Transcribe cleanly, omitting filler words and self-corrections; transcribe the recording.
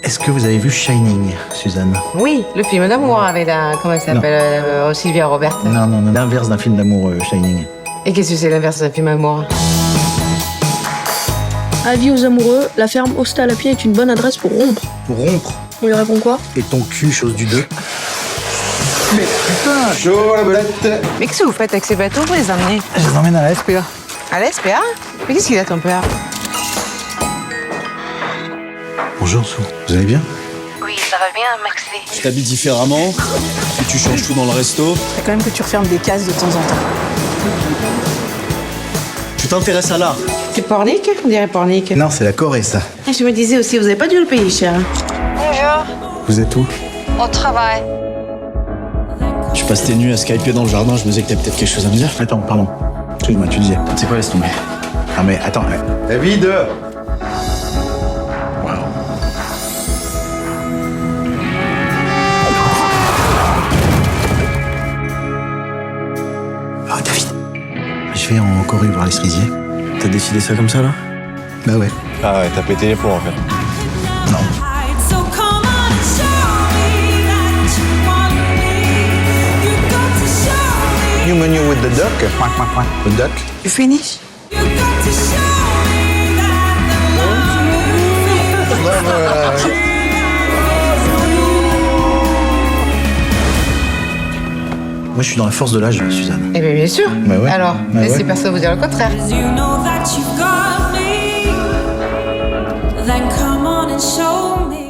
Est-ce que vous avez vu Shining, Suzanne? Oui, le film d'amour avec la... Comment elle s'appelle Sylvia Robert. Non, l'inverse d'un film d'amour, Shining. Et qu'est-ce que c'est l'inverse d'un film d'amour? Avis aux amoureux, la ferme Hostal à pied est une bonne adresse pour rompre. Pour rompre? On lui répond quoi? Et ton cul, chose du 2. Mais putain, Chaud la belette. Mais qu'est-ce que vous faites avec ces bateaux? Vous les emmenez je les emmène à la SPA. à la SPA? Mais qu'est-ce qu'il a ton père? Bonjour, Sou. Vous allez bien? Oui, ça va bien, Maxé. Tu t'habilles différemment, puis tu changes tout dans le resto. Faut quand même que tu refermes des cases de temps en temps. Tu t'intéresses à l'art. C'est pornique? On dirait pornique. Non, c'est la Corée, ça. Ah, je me disais aussi, vous avez pas dû le payer cher. Bonjour, Vous êtes où? au travail. Tu passes tes nuits à skyper dans le jardin, je me disais que t'avais peut-être quelque chose à me dire. Attends, pardon. Excuse-moi, tu disais. C'est quoi, laisse tomber. Ah mais attends. David. Waouh. Oh, David. Je vais en Corée voir les cerisiers. T'as décidé ça comme ça, là? Bah ouais. Ah ouais, t'as pété les plombs en fait. Non. So come on and show me that you want me. You got to show me. New menu with the duck. The duck. Tu finis? You got to show me that the love you feel. Moi, je suis dans la force de l'âge, Suzanne. Eh bien sûr. Bah ouais. Alors, Bah laissez ouais. personne vous dire le contraire. You know that you got me. Then come on and show me.